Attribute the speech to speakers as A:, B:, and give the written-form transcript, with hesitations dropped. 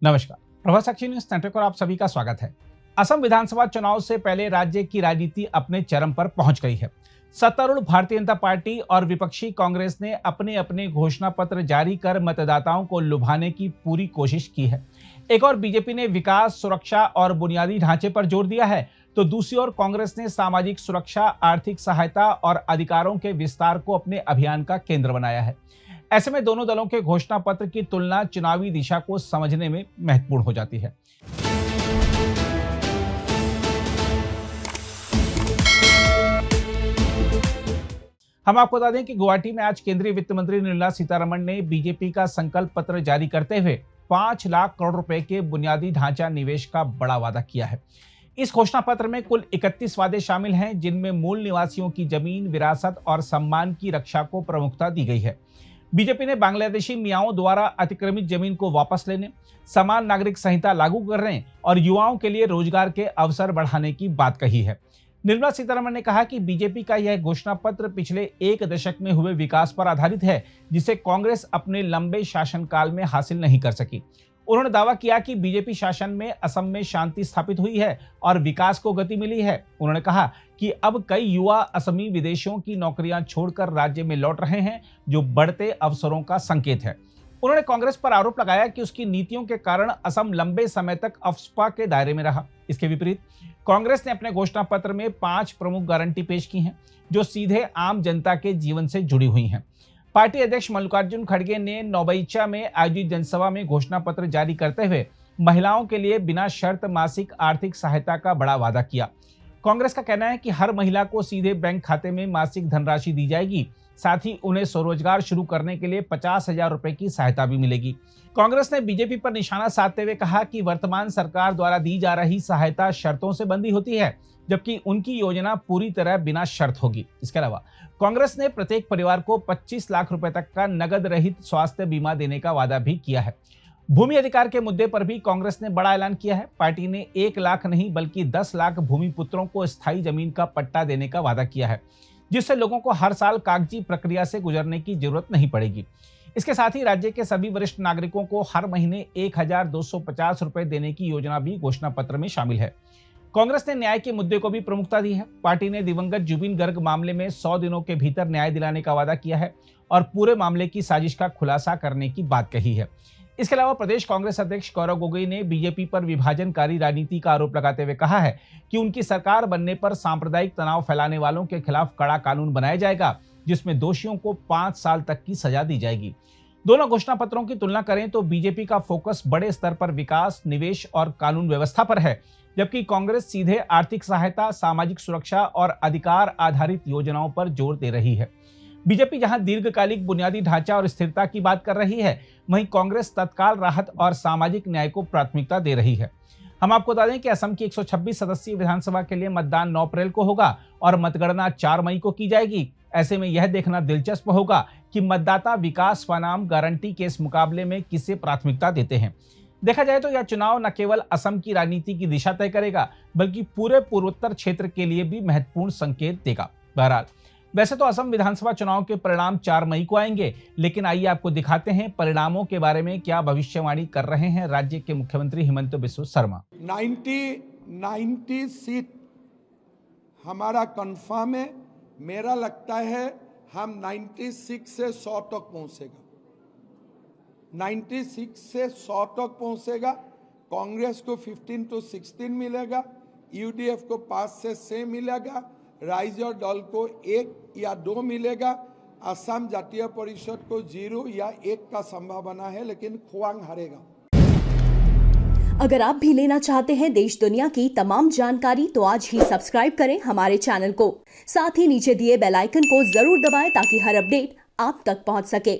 A: नमस्कार, Prabhasakshi news network पर आप सभी का स्वागत है। असम विधानसभा चुनाव से पहले राज्य की राजनीति अपने चरम पर पहुंच गई है। सत्तारूढ़ भारतीय जनता पार्टी और विपक्षी कांग्रेस ने अपने अपने घोषणा पत्र जारी कर मतदाताओं को लुभाने की पूरी कोशिश की है। एक और बीजेपी ने विकास, सुरक्षा और बुनियादी ढांचे पर जोर दिया है, तो दूसरी ओर कांग्रेस ने सामाजिक सुरक्षा, आर्थिक सहायता और अधिकारों के विस्तार को अपने अभियान का केंद्र बनाया है। ऐसे में दोनों दलों के घोषणा पत्र की तुलना चुनावी दिशा को समझने में महत्वपूर्ण हो जाती है। हम आपको बता दें कि गुवाहाटी में आज केंद्रीय वित्त मंत्री निर्मला सीतारमण ने बीजेपी का संकल्प पत्र जारी करते हुए 5 लाख करोड़ रुपए के बुनियादी ढांचा निवेश का बड़ा वादा किया है। इस घोषणा पत्र में कुल 31 वादे शामिल हैं, जिनमें मूल निवासियों की जमीन, विरासत और सम्मान की रक्षा को प्रमुखता दी गई है। बीजेपी ने बांग्लादेशी मियाओं द्वारा अतिक्रमित जमीन को वापस लेने, समान नागरिक संहिता लागू करने और युवाओं के लिए रोजगार के अवसर बढ़ाने की बात कही है। निर्मला सीतारमण ने कहा कि बीजेपी का यह घोषणा पत्र पिछले एक दशक में हुए विकास पर आधारित है, जिसे कांग्रेस अपने लंबे शासनकाल में हासिल नहीं कर सकी। उन्होंने दावा किया कि बीजेपी शासन में असम में शांति स्थापित हुई है और विकास को गति मिली है। उन्होंने कहा कि अब कई युवा असमी विदेशों की नौकरियां छोड़कर राज्य में लौट रहे हैं, जो बढ़ते अवसरों का संकेत है। उन्होंने कांग्रेस पर आरोप लगाया कि उसकी नीतियों के कारण असम लंबे समय तक अफस्पा के दायरे में रहा। इसके विपरीत कांग्रेस ने अपने घोषणा पत्र में 5 प्रमुख गारंटी पेश की हैं, जो सीधे आम जनता के जीवन से जुड़ी हुई हैं। पार्टी अध्यक्ष मल्लिकार्जुन खड़गे ने नौबईचा में आयोजित जनसभा में घोषणा पत्र जारी करते हुए महिलाओं के लिए बिना शर्त मासिक आर्थिक सहायता का बड़ा वादा किया। कांग्रेस का कहना है कि हर महिला को सीधे बैंक खाते में मासिक धनराशि दी जाएगी, साथ ही उन्हें स्वरोजगार शुरू करने के लिए 50,000 रुपए की सहायता भी मिलेगी। कांग्रेस ने बीजेपी पर निशाना साधते हुए कहा कि वर्तमान सरकार द्वारा दी जा रही सहायता शर्तों से बंधी होती है, जबकि उनकी योजना पूरी तरह बिना शर्त होगी। इसके अलावा कांग्रेस ने प्रत्येक परिवार को 25 लाख रुपए तक का नगद रहित स्वास्थ्य बीमा देने का वादा भी किया है। भूमि अधिकार के मुद्दे पर भी कांग्रेस ने बड़ा ऐलान किया है। पार्टी ने 1 लाख नहीं बल्कि 10 लाख भूमि पुत्रों को स्थायी जमीन का पट्टा देने का वादा किया है, जिससे लोगों को हर साल कागजी प्रक्रिया से गुजरने की जरूरत नहीं पड़ेगी। इसके साथ ही राज्य के सभी वरिष्ठ नागरिकों को हर महीने 1,250 रुपए देने की योजना भी घोषणा पत्र में शामिल है। कांग्रेस ने न्याय के मुद्दे को भी प्रमुखता दी है। पार्टी ने दिवंगत जुबिन गर्ग मामले में 100 दिनों के भीतर न्याय दिलाने का वादा किया है और पूरे मामले की साजिश का खुलासा करने की बात कही है। इसके अलावा प्रदेश कांग्रेस अध्यक्ष गौरव गोगोई ने बीजेपी पर विभाजनकारी राजनीति का आरोप लगाते हुए कहा है कि उनकी सरकार बनने पर सांप्रदायिक तनाव फैलाने वालों के खिलाफ कड़ा कानून बनाया जाएगा, जिसमें दोषियों को 5 साल तक की सजा दी जाएगी। दोनों घोषणा पत्रों की तुलना करें तो बीजेपी का फोकस बड़े स्तर पर विकास, निवेश और कानून व्यवस्था पर है, जबकि कांग्रेस सीधे आर्थिक सहायता, सामाजिक सुरक्षा और अधिकार आधारित योजनाओं पर जोर दे रही है। बीजेपी जहां दीर्घकालिक बुनियादी ढांचा और स्थिरता की बात कर रही है, वहीं कांग्रेस तत्काल राहत और सामाजिक न्याय को प्राथमिकता दे रही है। हम आपको बता दें कि असम की 126 सदस्यीय विधानसभा के लिए मतदान 9 अप्रैल को होगा और मतगणना 4 मई को की जाएगी। ऐसे में यह देखना दिलचस्प होगा कि मतदाता विकास बनाम गारंटी के इस मुकाबले में किसे प्राथमिकता देते हैं। देखा जाए तो यह चुनाव न केवल असम की राजनीति की दिशा तय करेगा, बल्कि पूरे पूर्वोत्तर क्षेत्र के लिए भी महत्वपूर्ण संकेत देगा। बहरहाल, वैसे तो असम विधानसभा चुनाव के परिणाम 4 मई को आएंगे, लेकिन आइए आपको दिखाते हैं परिणामों के बारे में क्या भविष्यवाणी कर रहे हैं राज्य के मुख्यमंत्री हिमंत बिस्वा शर्मा।
B: 90 सीट हमारा कंफर्म है। मेरा लगता है हम 96 से 100 तक पहुंचेगा। 96 से 100 तक पहुंचेगा। कांग्रेस को 15 to 16 मिलेगा, यूडीएफ को 5 से 6 मिलेगा, राइजर दल को 1 या 2 मिलेगा, असम जातीय परिषद को 0 या 1 का संभावना है, लेकिन खुआंग हारेगा।
C: अगर आप भी लेना चाहते हैं देश दुनिया की तमाम जानकारी, तो आज ही सब्सक्राइब करें हमारे चैनल को। साथ ही नीचे दिए बेल आइकन को जरूर दबाएं ताकि हर अपडेट आप तक पहुंच सके।